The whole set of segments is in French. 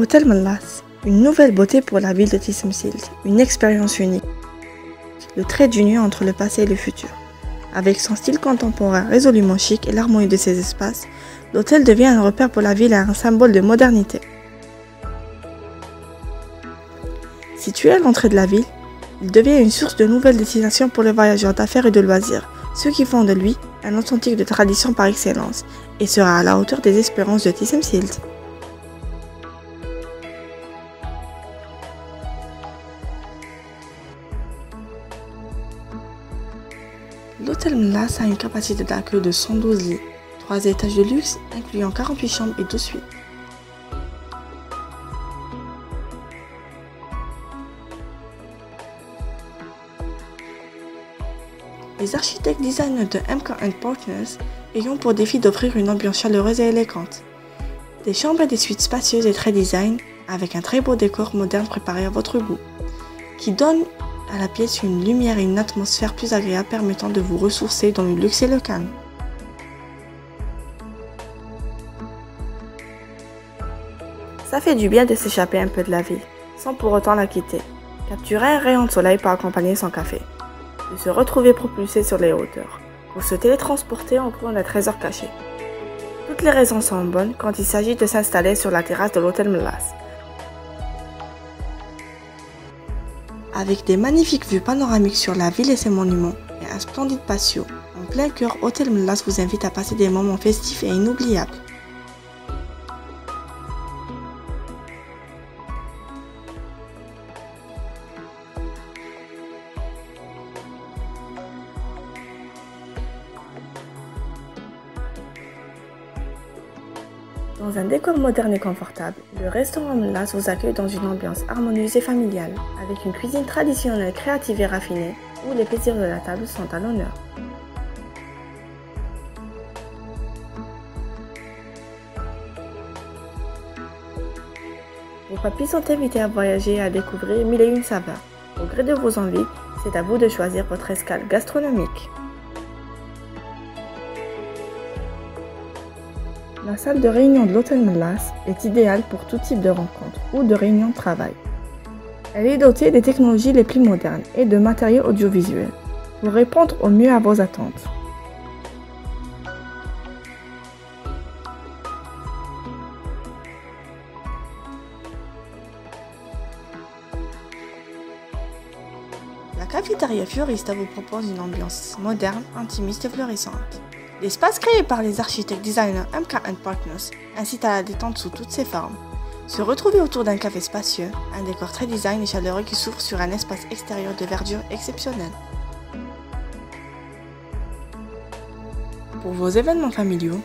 Hôtel Mlas, une nouvelle beauté pour la ville de Tissemsilt, une expérience unique. Le trait d'union entre le passé et le futur. Avec son style contemporain résolument chic et l'harmonie de ses espaces, l'hôtel devient un repère pour la ville et un symbole de modernité. Situé à l'entrée de la ville, il devient une source de nouvelles destinations pour les voyageurs d'affaires et de loisirs, ce qui font de lui un authentique de tradition par excellence et sera à la hauteur des espérances de Tissemsilt. L'hôtel Mlas a une capacité d'accueil de 112 lits, 3 étages de luxe incluant 48 chambres et 12 suites. Les architectes designers de MK & Partners ayant pour défi d'offrir une ambiance chaleureuse et élégante. Des chambres et des suites spacieuses et très design, avec un très beau décor moderne préparé à votre goût, qui donne à la pièce une lumière et une atmosphère plus agréable permettant de vous ressourcer dans le luxe et le calme. Ça fait du bien de s'échapper un peu de la ville, sans pour autant la quitter. Capturer un rayon de soleil pour accompagner son café. De se retrouver propulsé sur les hauteurs, pour se télétransporter en courant des trésors cachés. Toutes les raisons sont bonnes quand il s'agit de s'installer sur la terrasse de l'hôtel Mlas. Avec des magnifiques vues panoramiques sur la ville et ses monuments, et un splendide patio, en plein cœur, Hôtel Mlas vous invite à passer des moments festifs et inoubliables. Dans un décor moderne et confortable, le restaurant Mlas vous accueille dans une ambiance harmonieuse et familiale, avec une cuisine traditionnelle créative et raffinée, où les plaisirs de la table sont à l'honneur. Vos papilles sont invités à voyager et à découvrir 1001 saveurs. Au gré de vos envies, c'est à vous de choisir votre escale gastronomique. La salle de réunion de l'hôtel Mlas est idéale pour tout type de rencontre ou de réunion de travail. Elle est dotée des technologies les plus modernes et de matériaux audiovisuels pour répondre au mieux à vos attentes. La cafétéria Fiorista vous propose une ambiance moderne, intimiste et florissante. L'espace créé par les architectes designers MK & Partners incite à la détente sous toutes ses formes. Se retrouver autour d'un café spacieux, un décor très design et chaleureux qui s'ouvre sur un espace extérieur de verdure exceptionnel. Pour vos événements familiaux,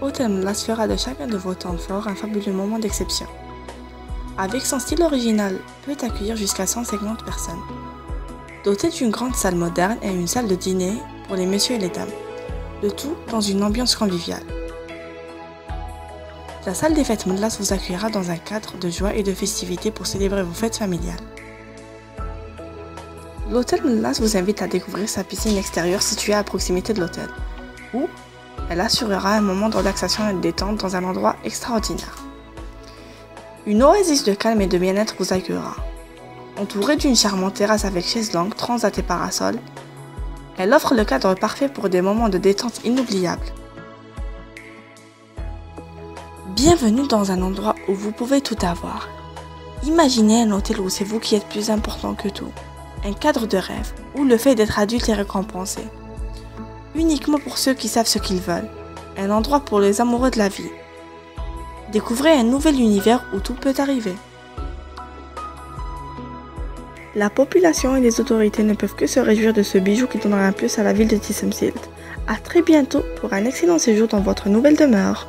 Hôtel Mlas fera de chacun de vos temps forts un fabuleux moment d'exception. Avec son style original, peut accueillir jusqu'à 150 personnes. Doté d'une grande salle moderne et une salle de dîner pour les messieurs et les dames. Le tout dans une ambiance conviviale. La salle des fêtes Mlas vous accueillera dans un cadre de joie et de festivité pour célébrer vos fêtes familiales. L'hôtel Mlas vous invite à découvrir sa piscine extérieure située à proximité de l'hôtel, où elle assurera un moment de relaxation et de détente dans un endroit extraordinaire. Une oasis de calme et de bien-être vous accueillera. Entourée d'une charmante terrasse avec chaises longues, transat et parasols, elle offre le cadre parfait pour des moments de détente inoubliables. Bienvenue dans un endroit où vous pouvez tout avoir. Imaginez un hôtel où c'est vous qui êtes plus important que tout. Un cadre de rêve où le fait d'être adulte est récompensé. Uniquement pour ceux qui savent ce qu'ils veulent. Un endroit pour les amoureux de la vie. Découvrez un nouvel univers où tout peut arriver. La population et les autorités ne peuvent que se réjouir de ce bijou qui donnera un plus à la ville de Tissemsilt. A très bientôt pour un excellent séjour dans votre nouvelle demeure.